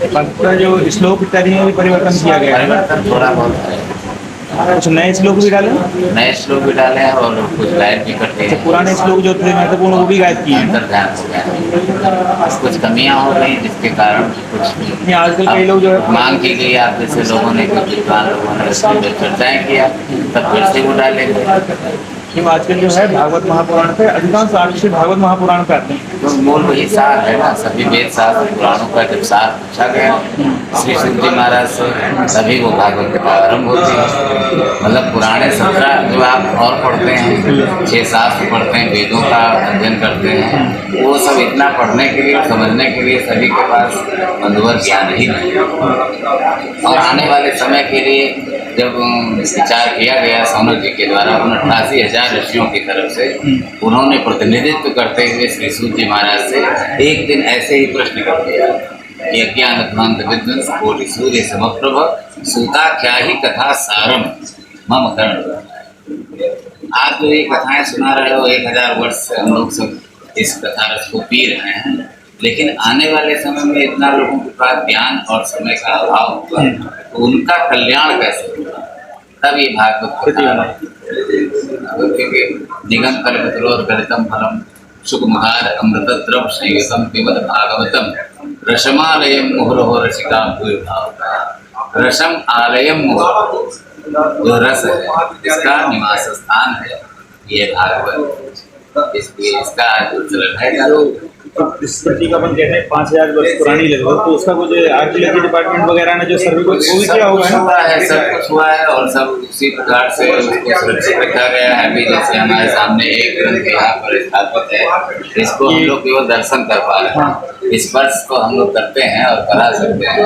भक्त जो श्लोक इत्यादि में भी परिवर्तन किया गया है। परिवर्तन थोड़ा बहुत है, कुछ नए श्लोक भी डाले, नए श्लोक भी डाले हैं और कुछ गायब भी करते हैं। पुराने श्लोक जो थे महत्वपूर्ण वो भी गायब किए हैं। अंतर्ध्यान हो गया, कुछ कमियां हो गई जिसके कारण कुछ आजकल कई लोग जो है मांग की गई आप जैसे लोगों ने, कुछ विद्वान लोगों ने उसमें चर्चाएं किया, तब फिर से वो डालेंगे। क्यों आजकल जो है भागवत महापुराण पे अधिकांश आकर्षित भागवत महापुराण पे आते हैं। तो मूल वही सार है ना, सभी वेद शास्त्र पुराणों का जब सार पूछा गया श्री शुक जी महाराज से, तभी वो भागवत का आरंभ होती है। मतलब पुराने 17 जो आप और पढ़ते हैं, 6 शास्त्र पढ़ते हैं, वेदों का अध्ययन करते हैं, वो सब इतना पढ़ने के लिए, समझने के लिए सभी के पास बंधुवर ज्ञान ही नहीं है। और आने वाले समय के लिए जब विचार किया गया सोनक जी के द्वारा, 88,000 ऋषियों की तरफ से, उन्होंने प्रतिनिधित्व करते हुए श्री सूत जी महाराज से एक दिन ऐसे ही प्रश्न कर दिया, यज्ञान ध्वंत विध्वंस कोटि सूर्य समप्रभ सूताख्या ही कथा सारम मम कर्ण। आप जो ये कथाएं सुना रहे हो, 1000 वर्ष से हम लोग सब इस कथा रस को पी रहे हैं, लेकिन आने वाले समय में इतना लोगों के पास ज्ञान और समय का अभाव होगा, तो उनका कल्याण कैसे होगा? तब ये भागवत कथा, क्योंकि निगम कल्पतरोर गलितम फलम सुकुमार अमृत द्रव संयुतम पिबत भागवतम रसमालयम मुहुरहो रसिका भूर्भाव। रसम आलयम मुहुरहो, जो रस है इसका निवास स्थान है ये भागवत, इसलिए इसका जो चलन है। इस कृति का अपन कहते हैं 5000 वर्ष पुरानी लगभग, तो उसका कुछ आर्कियोलॉजी डिपार्टमेंट वगैरह ने जो सर्वे को वो भी किया होगा है, सब कुछ हुआ है और सब उसी प्रकार से उसको सुरक्षित रखा गया है। अभी जैसे हमारे सामने एक ग्रंथ यहाँ पर स्थापित है, इसको हम लोग केवल दर्शन कर पा रहे हैं, स्पर्श को हम लोग करते हैं और करा सकते हैं,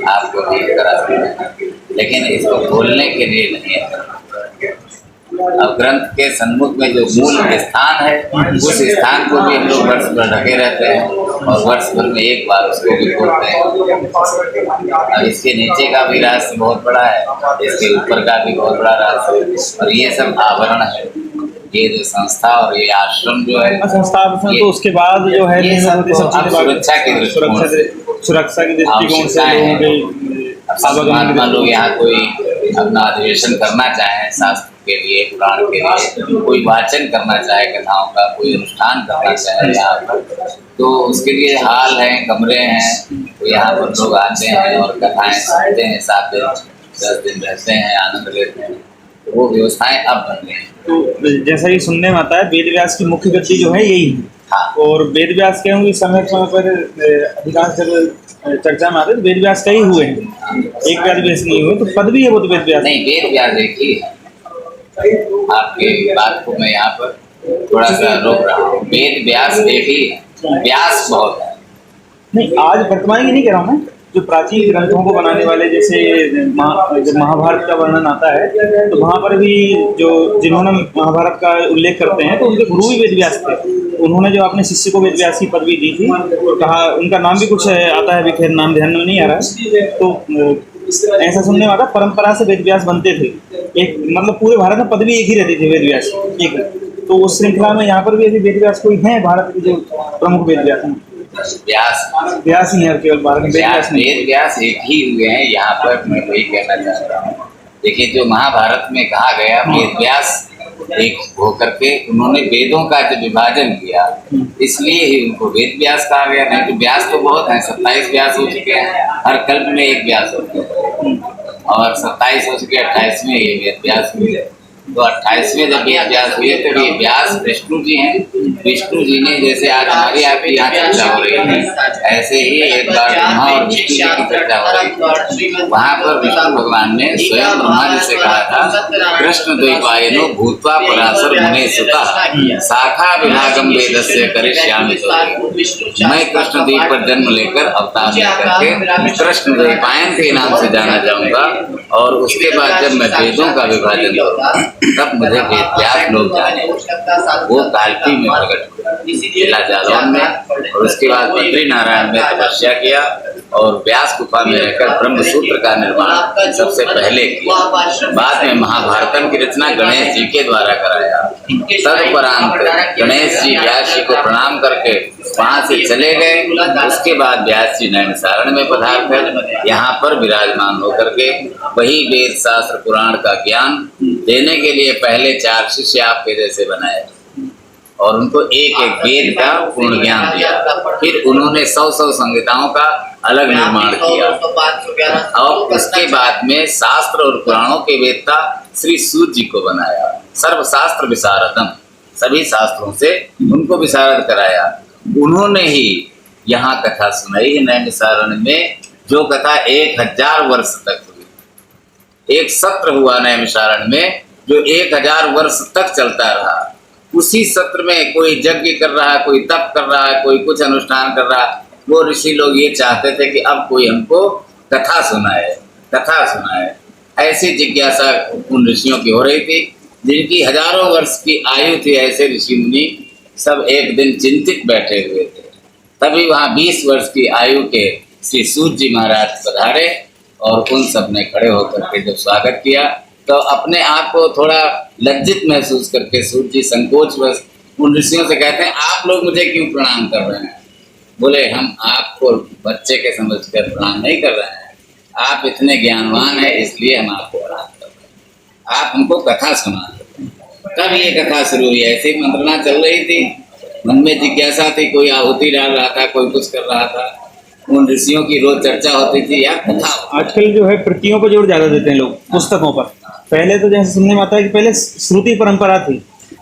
आपको भी करा सकते हैं, लेकिन इसको खोलने के लिए नहीं है। अब ग्रंथ के सन्मुख में जो मूल स्थान है, उस स्थान को भी हम लोग वर्ष भर ढके रहते हैं और वर्ष भर में एक बार उसको भी खोलते हैं। अब इसके नीचे का भी रहस्य बहुत बड़ा है, इसके ऊपर का भी बहुत बड़ा रहस्य है, और ये सब आवरण है। ये जो संस्था और ये आश्रम जो है संस्था, तो उसके बाद जो है ये सब सुरक्षा के दृष्टिकोण से, सुरक्षा के दृष्टिकोण से मान लो यहाँ कोई अपना अधिवेशन करना चाहे, शास्त्र के लिए, पुराण के लिए, कोई वाचन करना चाहे कथाओं का, कोई अनुष्ठान करना चाहे यहाँ पर, तो उसके लिए हाल है, कमरे हैं, तो यहाँ पर लोग आते हैं और कथाएं सुनते हैं, 7 दिन 10 दिन रहते हैं, आनंद लेते हैं। तो वो व्यवस्थाएं अब बन गई। तो जैसा कि सुनने में आता है, वेद व्यास की मुख्य गति जो है यही है। हाँ। और वेद व्यास के होंगे समय समय पर अधिकांश जब चर्चा में आते तो वेद व्यास कई हुए हैं, एक वेद व्यास नहीं हुए, तो पद भी है वो तो वेद व्यास नहीं, वेद व्यास एक ही है। आपकी बात को मैं यहाँ पर थोड़ा सा रोक रहा हूँ, वेद व्यास एक ही है, व्यास बहुत है। नहीं, आज वर्तमान की नहीं कह रहा हूँ मैं, जो प्राचीन ग्रंथों को बनाने वाले, जैसे जब महाभारत का वर्णन आता है तो वहाँ पर भी जो जिन्होंने महाभारत का उल्लेख करते हैं तो उनके गुरु भी वेद व्यास थे। उन्होंने जो अपने शिष्य को वेद व्यास की पदवी दी थी, और कहा, उनका नाम भी कुछ आता है, भी खैर नाम ध्यान में नहीं आ रहा है, तो ऐसा सुनने में आता, परंपरा से वेद व्यास बनते थे। एक मतलब पूरे भारत में पदवी एक ही रहती थी, वेद व्यास एक, तो उस श्रृंखला में यहाँ पर भी अभी वेद व्यास कोई है भारत के जो प्रमुख वेद व्यास हैं? व्यास ही है केवल भारत में, वेद व्यास एक ही हुए हैं। यहाँ पर मैं वही कहना चाहता हूँ, देखिए जो महाभारत में कहा गया, वेद व्यास एक होकर के उन्होंने वेदों का जो विभाजन किया, इसलिए ही उनको वेद व्यास कहा गया। नहीं तो व्यास तो बहुत है, 27 व्यास हो चुके हैं, हर कल्प में एक व्यास होते हैं, और 27 हो चुके, 28वें ये वेद व्यास हुए। तो 28वें जब वेद व्यास हुए तो ये व्यास विष्णु जी हैं। विष्णु जी ने, जैसे आज हमारी आपकी यहाँ चर्चा हो रही है, ऐसे ही एक बार ब्रह्मा और विष्णु जी की चर्चा हो रही थी। वहाँ पर विष्णु भगवान ने स्वयं ब्रह्मा जी से कहा था, कृष्ण द्वैपायनो भूत्वा पराशर मुने सुतः शाखा विभागम वेदस्य करिष्यामि। मैं कृष्ण द्वीप पर जन्म लेकर अवतार लेकर के कृष्ण द्वैपायन के नाम से जाना जाऊंगा, और उसके बाद जब मैं वेदों का विभाजन करूंगा तब मुझे वेद व्यास लोग जाने। वो काल्पी में प्रकट जिला जालौन में, और उसके बाद बद्री नारायण में तपस्या किया, और व्यास गुफा में रहकर ब्रह्म सूत्र का निर्माण सबसे पहले किया। बाद में महाभारतम की रचना गणेश जी के द्वारा कराया। तदुपरांत गणेश जी व्यास जी को प्रणाम करके वहाँ से चले गए। उसके बाद व्यास जी नैमिषारण्य में पधार कर यहाँ पर विराजमान होकर के वही वेद शास्त्र पुराण का ज्ञान देने के लिए पहले 4 शिष्य आपके जैसे बनाए और उनको एक एक वेद का पूर्ण ज्ञान दिया। फिर उन्होंने 100 संहिताओं का अलग निर्माण किया और उसके बाद में शास्त्र और पुराणों के वेदता श्री सूत जी को बनाया। सर्वशास्त्र विशारदम, सभी शास्त्रों से उनको विशारद कराया। उन्होंने ही यहाँ कथा सुनाई नैमिषारण्य में, जो कथा 1000 वर्ष तक हुई। एक सत्र हुआ नैमिषारण्य में जो 1000 वर्ष तक चलता रहा। उसी सत्र में कोई यज्ञ कर रहा है, कोई तप कर रहा है, कोई कुछ अनुष्ठान कर रहा है। वो ऋषि लोग ये चाहते थे कि अब कोई हमको कथा सुनाए, कथा सुनाए। ऐसी जिज्ञासा उन ऋषियों की हो रही थी, जिनकी हजारों वर्ष की आयु थी। ऐसे ऋषि मुनि सब एक दिन चिंतित बैठे हुए थे। तभी वहाँ 20 वर्ष की आयु के श्री सूत जी महाराज पधारे और उन सब ने खड़े होकर के जब स्वागत किया तो अपने आप को थोड़ा लज्जित महसूस करके सूत जी संकोचवश उन ऋषियों से कहते हैं, आप लोग मुझे क्यों प्रणाम कर रहे हैं? बोले, हम आपको बच्चे के समझकर प्रणाम नहीं कर रहे हैं, आप इतने ज्ञानवान हैं इसलिए हम आपको प्रणाम कर रहे हैं, आप हमको कथा सुना। तब ये कथा शुरू हुई। ऐसी मंत्रणा चल रही थी, मन में जिज्ञासा थी, कोई आहुति डाल रहा था, कोई कुछ कर रहा था। उन ऋषियों की रोज चर्चा होती थी या कथा। आजकल जो है प्रतियों को जोर ज्यादा देते हैं लोग पुस्तकों पर। पहले तो जैसे सुनने में आता है कि पहले श्रुति परंपरा थी,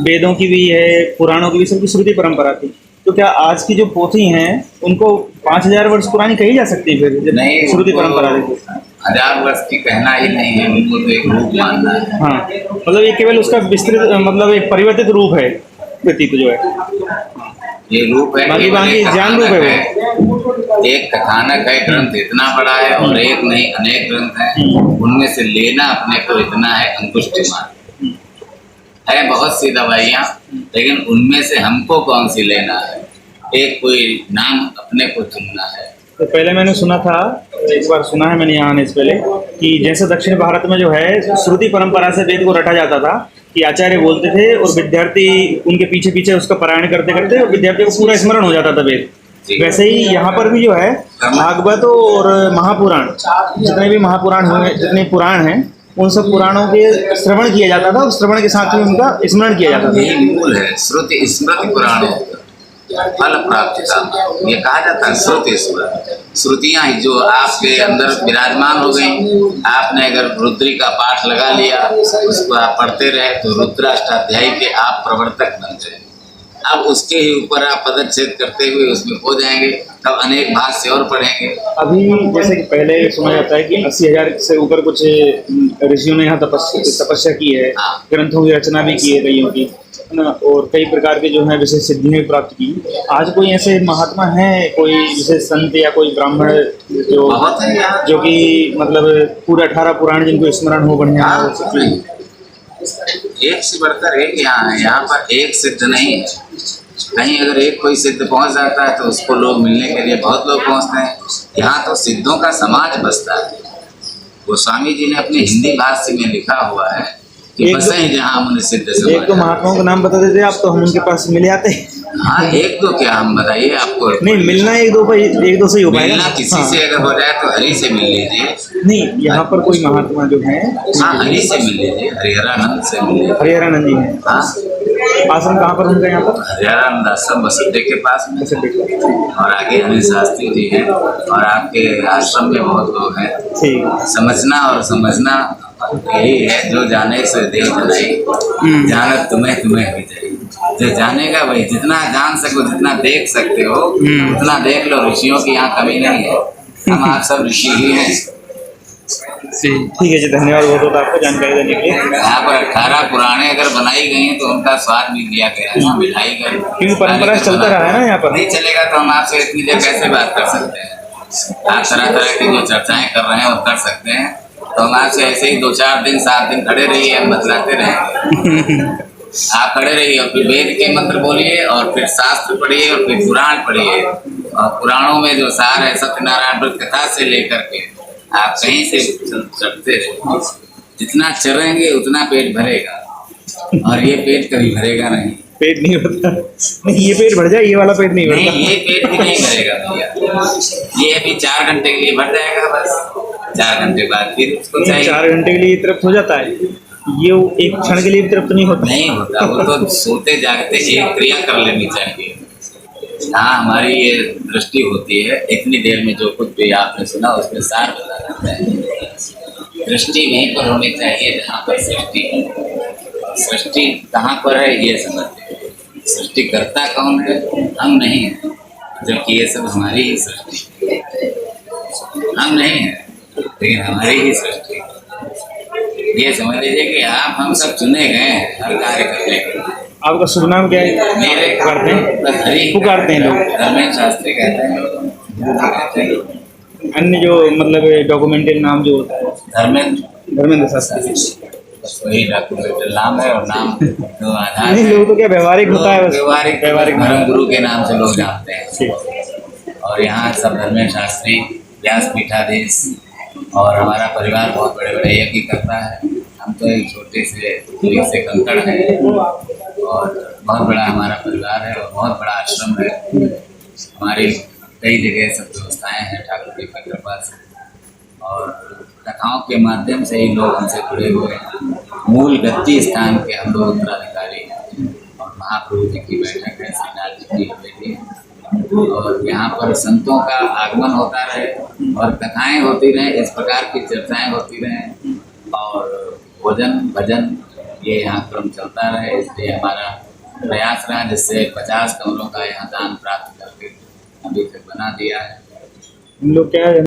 वेदों की भी है, पुराणों की भी, सबकी श्रुति परंपरा थी। तो क्या आज की जो पोथी हैं उनको 5000 वर्ष पुरानी कही जा सकती है? फिर नहीं, श्रुति परंपरा देखो 1000 वर्ष की कहना ही नहीं है, उनको तो एक रूप मानना है। हाँ, मतलब ये केवल उसका विस्तृत मतलब एक परिवर्तित रूप है प्रतीक जो है। ये रूप है, बाकी ज्ञान रूप है वो। एक कथानक है, ग्रंथ इतना बड़ा है और एक नहीं अनेक ग्रंथ हैं। उनमें से लेना अपने को इतना है अंगुष्ठी मात्र है, बहुत सी दवाइयाँ, लेकिन उनमें से हमको कौन सी लेना है? एक कोई नाम अपने को चुनना है। तो पहले मैंने सुना था, एक बार सुना है मैंने यहाँ आने से पहले, कि जैसे दक्षिण भारत में जो है श्रुति परंपरा से वेद को रटा जाता था कि आचार्य बोलते थे और विद्यार्थी उनके पीछे पीछे उसका पारायण करते करते और विद्यार्थी को पूरा स्मरण हो जाता था वेद। वैसे ही यहाँ पर भी जो है भागवत और महापुराण, जितने भी महापुराण हुए, जितने पुराण हैं, उन सब पुराणों के श्रवण किया जाता था और श्रवण के साथ ही उनका स्मरण किया जाता था। यही मूल है श्रुति स्मृति पुराणों फल प्राप्ति का। ये कहा जाता है श्रुति स्मृति। श्रुतियाँ ही जो आपके अंदर विराजमान हो गई। आपने अगर रुद्री का पाठ लगा लिया, उसको आप पढ़ते रहे तो रुद्राष्टाध्यायी के आप प्रवर्तक बन गए। अब उसके ही ऊपर आप पदच्छेद करते हुए उसमें हो जाएंगे, तब अनेक भाष्य और पढ़ेंगे। अभी जैसे कि पहले सुना जाता है कि 80,000 से ऊपर कुछ ऋषियों ने यहाँ तपस्या की है, ग्रंथों की रचना भी की है कईयों की, और कई प्रकार के जो है विशेष सिद्धियां भी प्राप्त की। आज कोई ऐसे महात्मा हैं, कोई विशेष संत या कोई ब्राह्मण जो कि मतलब पूरे 18 पुराण जिनको स्मरण हो बढ़िया? एक से बढ़कर एक यहाँ पर एक सिद्ध नहीं है। कहीं अगर एक कोई सिद्ध पहुंच जाता है तो उसको लोग मिलने के लिए बहुत लोग पहुंचते हैं। यहाँ तो सिद्धों का समाज बसता है। गोस्वामी जी ने अपने हिंदी भाष्य में लिखा हुआ है कि बसे ही जहाँ मुनि सिद्ध समाज। एक तो महात्माओं का नाम बता देते आप तो हम उनके पास मिले आते। हाँ, एक दो क्या हम बताइए आपको? नहीं, मिलना एक दो से ही हो पाएगा। मिलना किसी से अगर हो जाए तो हरि से मिल लीजिए। नहीं, यहाँ पर कोई महात्मा जो है, हाँ, हरि से मिल लीजिए, हरिहरानंद से मिल लीजिए। हरिहरानंद जी हैं। हाँ, आश्रम कहाँ पर उनका? यहाँ पर हरिहरानंद आश्रम बसुद्धे के पास में, और आगे अनिल शास्त्री जी हैं, और आपके आश्रम में बहुत लोग हैं। ठीक, समझना और समझना यही है, जो जाने से देव जनाई, जानत तुम्हें तुम्हें भी जाए। जो जानेगा वही, जितना जान सको, जितना देख सकते हो उतना देख लो। ऋषियों की यहाँ कमी नहीं है, हम आप सब ऋषि ही हैं। ठीक है जी, धन्यवाद बहुत बहुत आपको जानकारी देने के लिए। यहाँ पर 18 पुराणे अगर बनाई गई हैं तो उनका स्वाद भी दिया गया है, मिठाई कर, क्योंकि परंपरा चलता रहा है ना। यहाँ पर नहीं चलेगा तो हम आपसे इतनी देर कैसे बात कर सकते हैं? आप तरह तरह की जो चर्चाएं कर रहे हैं वो कर सकते हैं, तो हम आपसे ऐसे ही 2-4 दिन 7 दिन खड़े रहिए, हम बतलाते रहेंगे। आप खड़े रहिए और फिर वेद के मंत्र बोलिए और फिर शास्त्र पढ़िए और फिर पुराण पढ़िए। और पुराणों में जो सार है सत्यनारायण व्रत कथा से लेकर के आप कहीं से चढ़ते रहे। जितना चरेंगे उतना पेट भरेगा, और ये पेट कभी भरेगा नहीं। पेट नहीं भरता नहीं, ये पेट भर जाए, ये वाला पेट नहीं नहीं, भरता। ये पेट भी नहीं भरेगा भैया। ये अभी 4 घंटे के लिए भर जाएगा बस। 4 घंटे बाद फिर उसको नहीं, चाहिए। 4 घंटे के लिए तृप्त हो जाता है, ये एक क्षण के लिए भी तृप्त नहीं होता। नहीं होता, वो तो सोते जागते एक क्रिया कर लेनी चाहिए। हाँ, हमारी ये दृष्टि होती है, इतनी देर में जो कुछ भी आपने सुना उसमें सार बता जाता है। दृष्टि वहीं पर होनी चाहिए जहाँ पर सृष्टि है। सृष्टि कहाँ पर है ये समझते हैं। सृष्टिकर्ता कौन है? हम नहीं है, जबकि ये सब हमारी ही सृष्टि है। हम नहीं है लेकिन हमारी ही सृष्टि है। ये समझ लीजिए कि आप हम सब चुने गए हैं हर कार्य करने के लिए। आपका शुभ नाम क्या है? मेरे पुकारते हैं, हरी पुकारते हैं लोग। धर्मेंद्र शास्त्री कहते हैं लोग, गुरु जी कहते हैं। अन्य जो मतलब डॉक्यूमेंटेड नाम जो होता है धर्मेंद्र शास्त्री। बस वही डॉक्यूमेंटल नाम है और नाम तो आधार नहीं, है। लोग तो क्या व्यवहारिक होता है, बस व्यवहारिक धर्म गुरु के नाम से लोग जानते हैं। ठीक। और यहाँ सब धर्मेंद्र शास्त्री, व्यास पीठाधीश और हमारा परिवार बहुत बड़े बड़े यज्ञ करता है। हम तो एक छोटे से कुली से कंकड़ हैं और बहुत बड़ा हमारा परिवार है और बहुत बड़ा आश्रम है। हमारी कई जगह सब व्यवस्थाएं हैं ठाकुर जी की कृपा से, और कथाओं के माध्यम से ही लोग हमसे जुड़े हुए हैं। मूल गद्दी स्थान के हम लोग उत्तराधिकारी हैं और महाप्रभु जी की बैठक है, श्रीनाथ जी की हवेली है। और यहाँ पर संतों का आगमन होता रहे और कथाएं होती रहें, इस प्रकार की चर्चाएं होती रहें और भोजन भजन ये यहाँ क्रम चलता रहे। इसलिए हमारा प्रयास रहा, जिससे 50 कमरों का यहाँ दान प्राप्त करके अभी तक बना दिया है। हम लोग क्या है